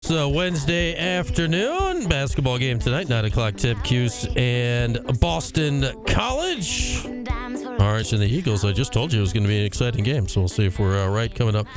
It's a Wednesday afternoon. Basketball game tonight, 9 o'clock tip. Cuse and Boston College. Orange and the Eagles. I just told you it was going to be an exciting game, so we'll see if we're right coming up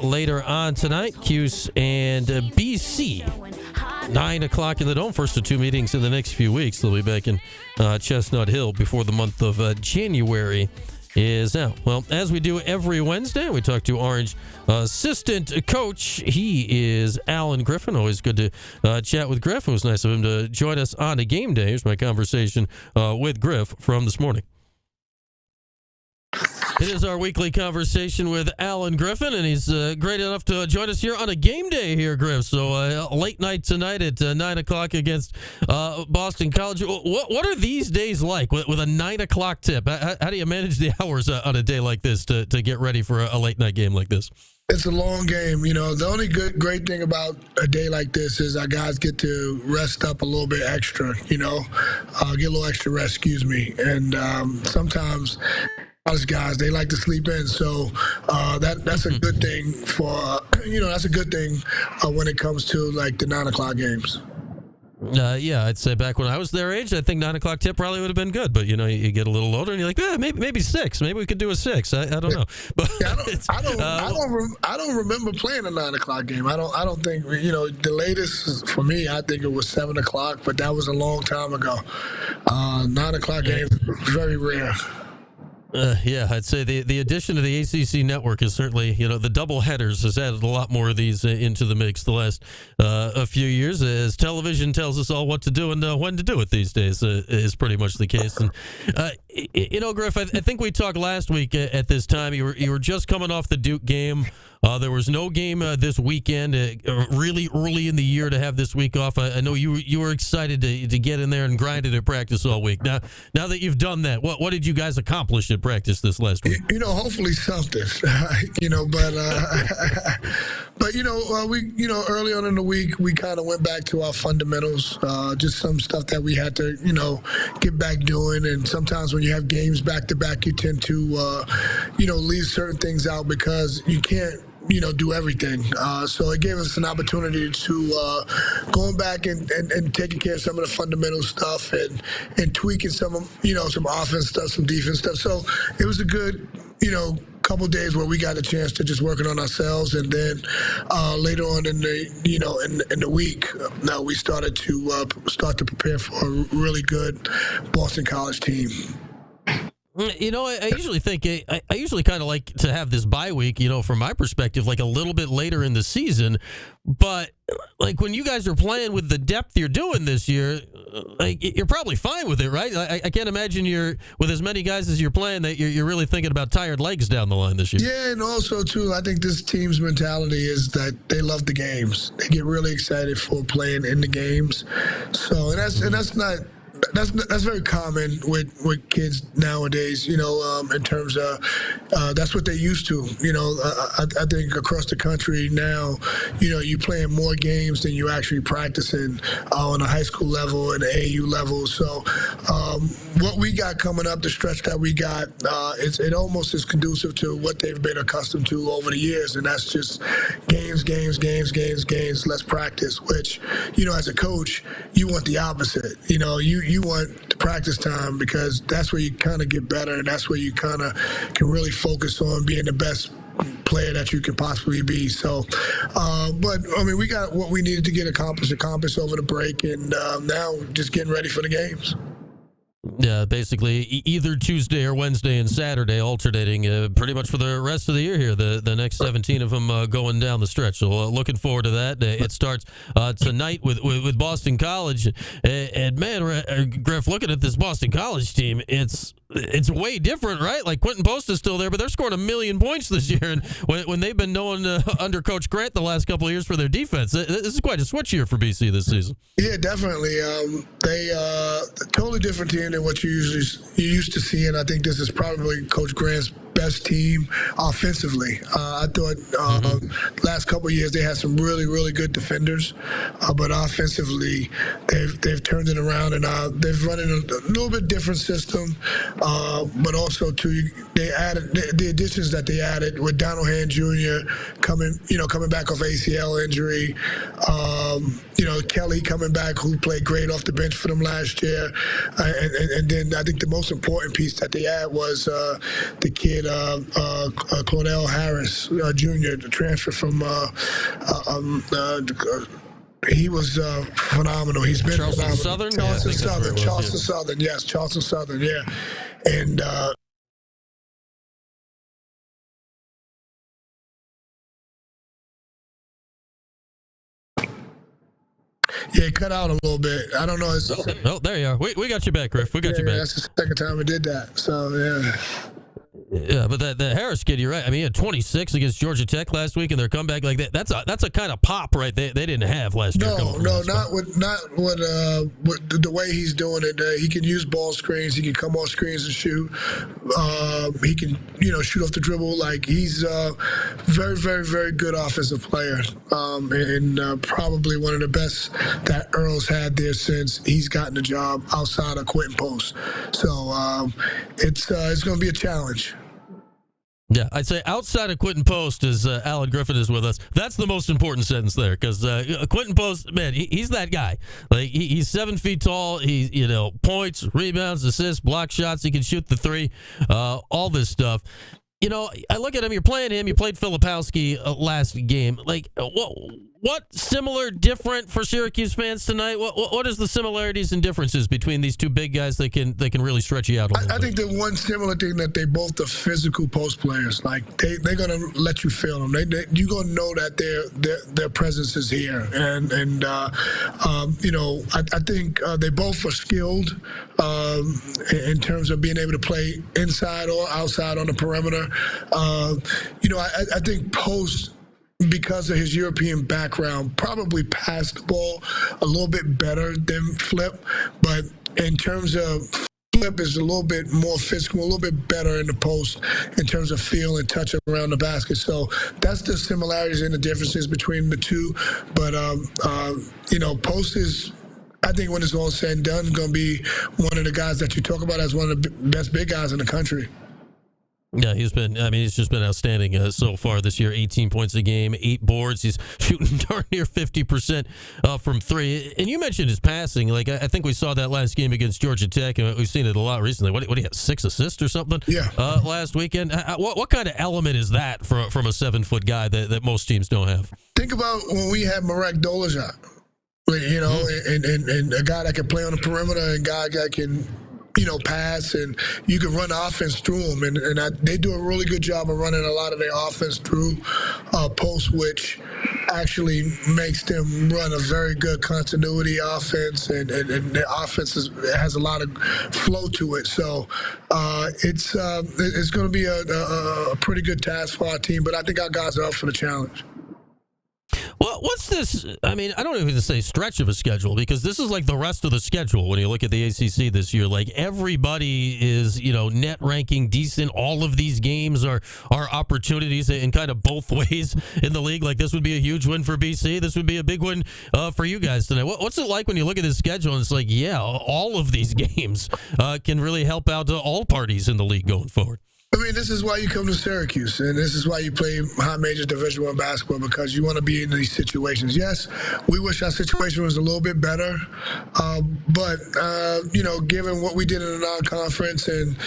later on tonight. Cuse and BC. 9 o'clock in the Dome. First of two meetings in the next few weeks. They'll be back in Chestnut Hill before the month of January is out. Well, as we do every Wednesday, we talk to Orange assistant coach. He is Alan Griffin. Always good to chat with Griff. It was nice of him to join us on a game day. Here's my conversation with Griff from this morning. It is our weekly conversation with Alan Griffin, and he's great enough to join us here on a game day here, Griff. So late night tonight at 9 o'clock against Boston College. What are these days like with a 9 o'clock tip? How do you manage the hours on a day like this to get ready for a late night game like this? It's a long game. You know, the only great thing about a day like this is our guys get to rest up a little bit extra, get a little extra rest, And sometimes us guys, they like to sleep in. So that's a good thing that's a good thing when it comes to like the 9 o'clock games. Yeah, I'd say back when I was their age, I think 9 o'clock tip probably would have been good. But you get a little older, and you're like, maybe 6. Maybe we could do a 6. I don't know. But yeah, I don't remember playing a 9 o'clock game. I don't think the latest for me. I think it was 7 o'clock, but that was a long time ago. 9 o'clock game very rare. Yeah, I'd say the addition of the ACC network is certainly, the double headers has added a lot more of these into the mix the last a few years, as television tells us all what to do and when to do it these days is pretty much the case. And, Griff, I think we talked last week at this time. You were just coming off the Duke game. There was no game this weekend, really early in the year to have this week off. I know you were excited to get in there and grind it at practice all week. Now that you've done that, what did you guys accomplish at practice this last week? Hopefully something, but we, early on in the week, we kind of went back to our fundamentals, just some stuff that we had to, get back doing. And sometimes when you have games back to back, you tend to, leave certain things out because you can't, do everything. So it gave us an opportunity to going back and taking care of some of the fundamental stuff and tweaking some offense stuff, some defense stuff. So it was a good, couple of days where we got a chance to just working on ourselves, and then later on in the in the week, we started to prepare for a really good Boston College team. I usually think I usually kind of like to have this bye week, from my perspective, like a little bit later in the season. But like when you guys are playing with the depth you're doing this year, like you're probably fine with it, right? I can't imagine you're with as many guys as you're playing that you're really thinking about tired legs down the line this year. Yeah, and also too, I think this team's mentality is that they love the games. They get really excited for playing in the games. So that's very common with kids nowadays, in terms of that's what they're used to. I think across the country now, you playing more games than you actually practicing on a high school level and AAU level. So what we got coming up, the stretch that we got, it almost is conducive to what they've been accustomed to over the years, and that's just games, less practice, which, as a coach, you want the opposite. You want the practice time because that's where you kind of get better, and that's where you kind of can really focus on being the best player that you can possibly be. So, but we got what we needed to get accomplished over the break, and now just getting ready for the games. Yeah, basically either Tuesday or Wednesday and Saturday, alternating pretty much for the rest of the year here. The next 17 of them going down the stretch. So looking forward to that. It starts tonight with Boston College. And man, Griff, looking at this Boston College team, it's way different, right? Like Quentin Post is still there, but they're scoring 1 million points this year. And when they've been known under Coach Grant the last couple of years for their defense, this is quite a switch year for BC this season. Yeah, definitely. They a totally different team than what you used to see, and I think this is probably Coach Grant's best team offensively. I thought last couple of years they had some really, really good defenders, but offensively they've turned it around, and they've run in a little bit different system, but also too they added the additions that they added with Donald Hand Jr. coming back off ACL injury. Kelly coming back, who played great off the bench for them last year, and then I think the most important piece that they had was the kid Claudell Harris Jr., the transfer from. He was phenomenal. He's been Charleston phenomenal. Southern? Charleston Southern, yes, Charleston Southern, yeah. And yeah, it cut out a little bit. I don't know. Oh, there you are. We got you back, Griff. We got you back. That's the second time we did that. So, yeah. Yeah, but the Harris kid, you're right. I mean, he had 26 against Georgia Tech last week, and their comeback like that. That's a kind of pop, right? They didn't have last year. No, not with the way he's doing it. He can use ball screens. He can come off screens and shoot. He can shoot off the dribble. Like, he's a very, very, very good offensive player, and probably one of the best that Earl's had there since he's gotten the job outside of Quentin Post. So it's going to be a challenge. Yeah, I'd say outside of Quentin Post, as Alan Griffin is with us, that's the most important sentence there, because Quentin Post, man, he's that guy. Like, he's 7 feet tall. He, points, rebounds, assists, block shots. He can shoot the three, all this stuff. I look at him. You're playing him. You played Filipowski last game. Like, what similar, different for Syracuse fans tonight? What is the similarities and differences between these two big guys that can really stretch you out a little I think the one similar thing that they both are physical post players. Like, they're gonna let you feel them. You're gonna know that their presence is here. And I think they both are skilled in terms of being able to play inside or outside on the perimeter. I think Post, because of his European background, probably passed the ball a little bit better than Flip. But in terms of Flip is a little bit more physical, a little bit better in the post in terms of feel and touch around the basket. So that's the similarities and the differences between the two. But, Post is, I think when it's all said and done, going to be one of the guys that you talk about as one of the best big guys in the country. Yeah, he's just been outstanding so far this year. 18 points a game, 8 boards. He's shooting darn near 50% from three. And you mentioned his passing. Like, I think we saw that last game against Georgia Tech, and we've seen it a lot recently. What do you have, 6 assists or something? Yeah. Last weekend. What kind of element is that from a 7-foot guy that most teams don't have? Think about when we had Marek Dolezaj, and a guy that can play on the perimeter and a guy that can pass, and you can run offense through them. And they do a really good job of running a lot of their offense through Post, which actually makes them run a very good continuity offense, and their offense has a lot of flow to it. So it's going to be a pretty good task for our team, but I think our guys are up for the challenge. Well, what's this? I mean, I don't even say stretch of a schedule, because this is like the rest of the schedule. When you look at the ACC this year, like, everybody is, net ranking decent. All of these games are opportunities in kind of both ways in the league. Like, this would be a huge win for BC. This would be a big win for you guys tonight. What's it like when you look at this schedule and it's like, yeah, all of these games can really help out all parties in the league going forward? I mean, this is why you come to Syracuse, and this is why you play high major Division I basketball, because you want to be in these situations. Yes, we wish our situation was a little bit better, but given what we did in the non-conference and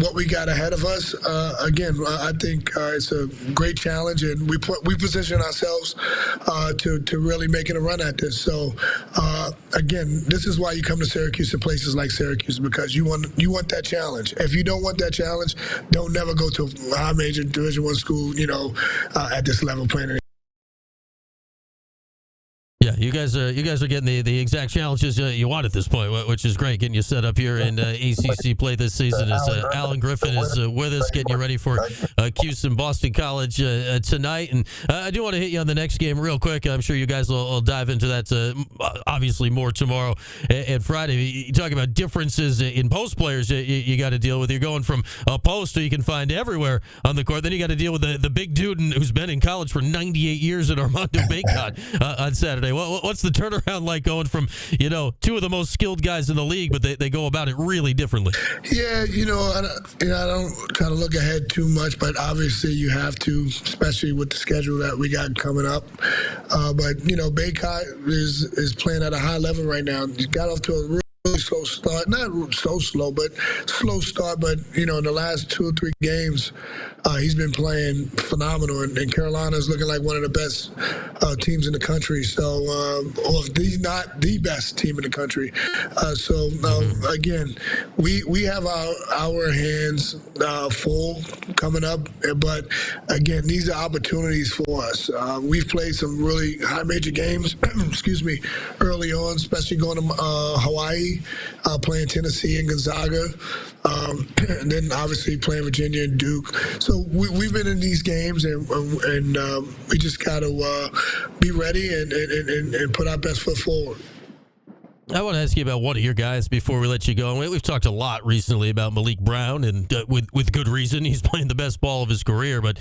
what we got ahead of us, again, I think it's a great challenge, and we position ourselves to really making a run at this. So again, this is why you come to Syracuse and places like Syracuse, because you want that challenge. If you don't want that challenge, don't never go to a high major Division I school, at this level playing. Yeah, you guys are getting the exact challenges you want at this point, which is great. Getting you set up here in ACC play this season. As Alan Griffin is with us, getting you ready for Cuse and Boston College tonight. And I do want to hit you on the next game real quick. I'm sure you guys will dive into that obviously more tomorrow and Friday. You talk about differences in post players you got to deal with. You're going from a post who you can find everywhere on the court. Then you got to deal with the big dude who's been in college for 98 years at Armando Bacot on Saturday. What's the turnaround like going from, two of the most skilled guys in the league, but they go about it really differently? Yeah, I don't kind of look ahead too much, but obviously you have to, especially with the schedule that we got coming up. But Bacot is playing at a high level right now. He got off to a really slow start, not so slow, but slow start. But in the last 2 or 3 games, he's been playing phenomenal, and Carolina is looking like one of the best teams in the country. So, or if not the best team in the country. Again, we have our hands full coming up, but again, these are opportunities for us. We've played some really high major games, excuse me, early on, especially going to Hawaii, playing Tennessee and Gonzaga, and then obviously playing Virginia and Duke. So we've been in these games, and we just got to be ready and put our best foot forward. I want to ask you about one of your guys before we let you go. We've talked a lot recently about Malik Brown, and with good reason. He's playing the best ball of his career. But,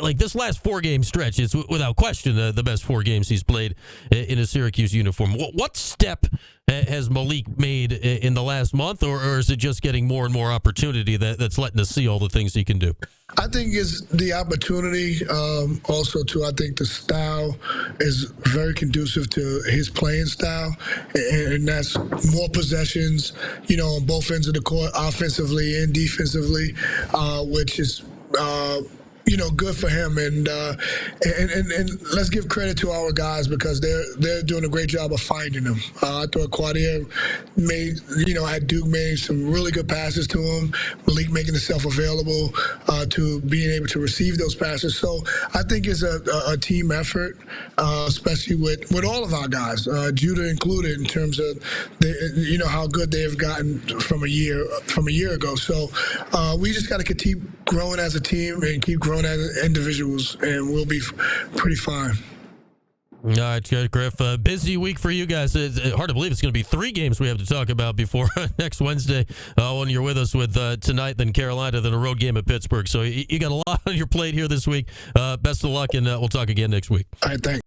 like this last 4-game stretch is without question the best 4 games he's played in a Syracuse uniform. What step has Malik made in the last month, or is it just getting more and more opportunity that's letting us see all the things he can do? I think it's the opportunity. Also, too, I think the style is very conducive to his playing style, and that's more possessions, on both ends of the court, offensively and defensively, which is good for him, and let's give credit to our guys because they're doing a great job of finding him. I thought Quadir at Duke made some really good passes to him. Malik making himself available to being able to receive those passes. So I think it's a team effort, especially with all of our guys, Judah included, in terms of how good they have gotten from a year ago. So we just got to keep growing as a team and keep growing as individuals, and we'll be pretty fine. All right, Griff. Busy week for you guys. It's hard to believe it's going to be 3 games we have to talk about before next Wednesday when you're with us with tonight, then Carolina, then a road game at Pittsburgh. So you got a lot on your plate here this week. Best of luck, and we'll talk again next week. All right, thanks.